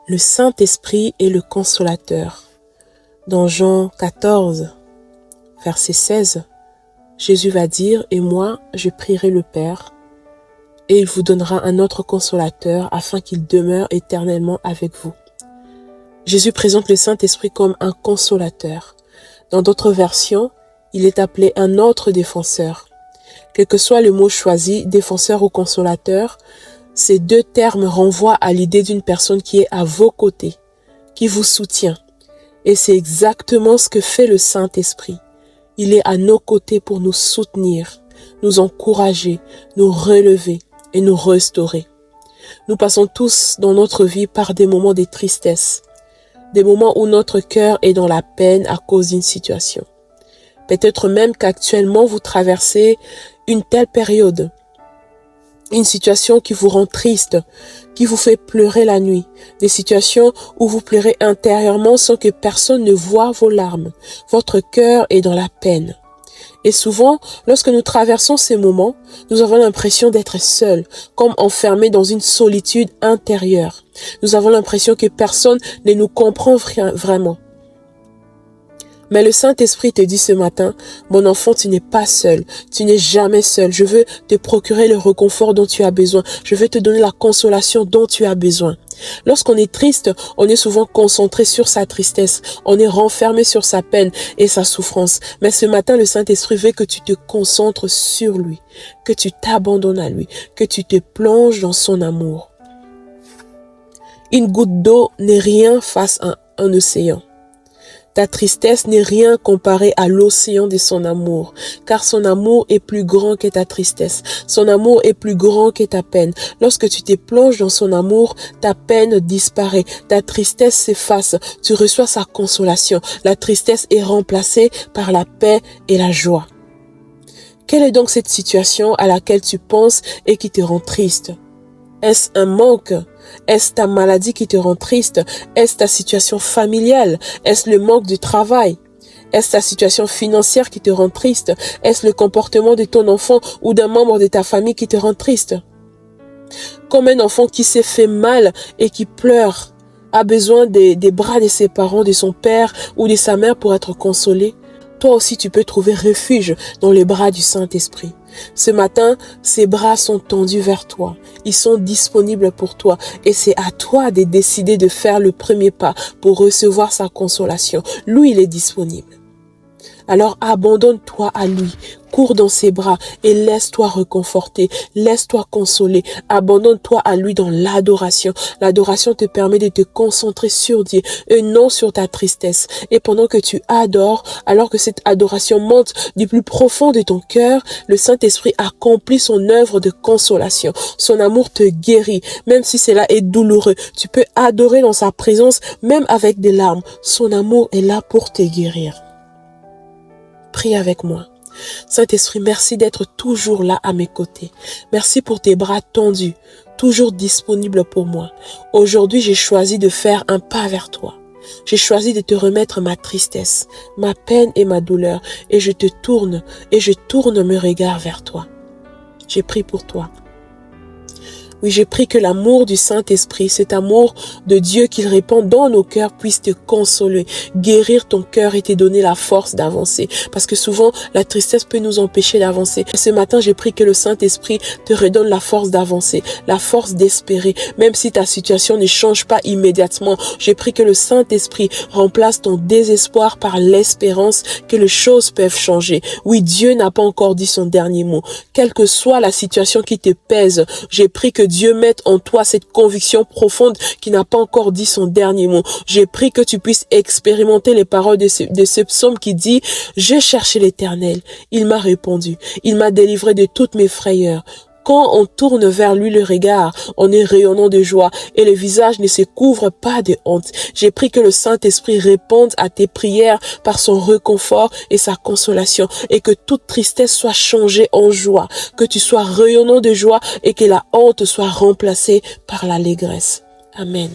Le Saint-Esprit est le consolateur. Dans Jean 14, verset 16, Jésus va dire « Et moi, je prierai le Père, et il vous donnera un autre consolateur afin qu'il demeure éternellement avec vous. » Jésus présente le Saint-Esprit comme un consolateur. Dans d'autres versions, il est appelé un autre défenseur. Quel que soit le mot choisi, défenseur ou consolateur, ces deux termes renvoient à l'idée d'une personne qui est à vos côtés, qui vous soutient. Et c'est exactement ce que fait le Saint-Esprit. Il est à nos côtés pour nous soutenir, nous encourager, nous relever et nous restaurer. Nous passons tous dans notre vie par des moments de tristesse, des moments où notre cœur est dans la peine à cause d'une situation. Peut-être même qu'actuellement vous traversez une telle période, une situation qui vous rend triste, qui vous fait pleurer la nuit, des situations où vous pleurez intérieurement sans que personne ne voie vos larmes. Votre cœur est dans la peine. Et souvent, lorsque nous traversons ces moments, nous avons l'impression d'être seuls, comme enfermés dans une solitude intérieure. Nous avons l'impression que personne ne nous comprend vraiment. Mais le Saint-Esprit te dit ce matin, mon enfant, tu n'es pas seul, tu n'es jamais seul. Je veux te procurer le réconfort dont tu as besoin. Je veux te donner la consolation dont tu as besoin. Lorsqu'on est triste, on est souvent concentré sur sa tristesse. On est renfermé sur sa peine et sa souffrance. Mais ce matin, le Saint-Esprit veut que tu te concentres sur lui, que tu t'abandonnes à lui, que tu te plonges dans son amour. Une goutte d'eau n'est rien face à un océan. Ta tristesse n'est rien comparée à l'océan de son amour, car son amour est plus grand que ta tristesse. Son amour est plus grand que ta peine. Lorsque tu te plonges dans son amour, ta peine disparaît, ta tristesse s'efface, tu reçois sa consolation. La tristesse est remplacée par la paix et la joie. Quelle est donc cette situation à laquelle tu penses et qui te rend triste? Est-ce un manque? Est-ce ta maladie qui te rend triste? Est-ce ta situation familiale? Est-ce le manque de travail? Est-ce ta situation financière qui te rend triste? Est-ce le comportement de ton enfant ou d'un membre de ta famille qui te rend triste? Comme un enfant qui s'est fait mal et qui pleure a besoin des bras de ses parents, de son père ou de sa mère pour être consolé, toi aussi tu peux trouver refuge dans les bras du Saint-Esprit. Ce matin, ses bras sont tendus vers toi. Ils sont disponibles pour toi. Et c'est à toi de décider de faire le premier pas pour recevoir sa consolation. Lui, il est disponible. Alors abandonne-toi à lui, cours dans ses bras et laisse-toi réconforter, laisse-toi consoler, abandonne-toi à lui dans l'adoration. L'adoration te permet de te concentrer sur Dieu et non sur ta tristesse. Et pendant que tu adores, alors que cette adoration monte du plus profond de ton cœur, le Saint-Esprit accomplit son œuvre de consolation. Son amour te guérit, même si cela est douloureux. Tu peux adorer dans sa présence, même avec des larmes. Son amour est là pour te guérir. Prie avec moi. Saint-Esprit, merci d'être toujours là à mes côtés. Merci pour tes bras tendus, toujours disponibles pour moi. Aujourd'hui, j'ai choisi de faire un pas vers toi. J'ai choisi de te remettre ma tristesse, ma peine et ma douleur. Et je tourne mes regards vers toi. J'ai prié pour toi. Oui, je prie que l'amour du Saint-Esprit, cet amour de Dieu qu'il répand dans nos cœurs puisse te consoler, guérir ton cœur et te donner la force d'avancer. Parce que souvent, la tristesse peut nous empêcher d'avancer. Ce matin, je prie que le Saint-Esprit te redonne la force d'avancer, la force d'espérer. Même si ta situation ne change pas immédiatement, je prie que le Saint-Esprit remplace ton désespoir par l'espérance que les choses peuvent changer. Oui, Dieu n'a pas encore dit son dernier mot. Quelle que soit la situation qui te pèse, je prie que Dieu mette en toi cette conviction profonde qui n'a pas encore dit son dernier mot. J'ai prié que tu puisses expérimenter les paroles de ce psaume qui dit « J'ai cherché l'Éternel, il m'a répondu, il m'a délivré de toutes mes frayeurs. » Quand on tourne vers lui le regard, on est rayonnant de joie et le visage ne se couvre pas de honte. J'ai prié que le Saint-Esprit réponde à tes prières par son réconfort et sa consolation et que toute tristesse soit changée en joie, que tu sois rayonnant de joie et que la honte soit remplacée par l'allégresse. Amen.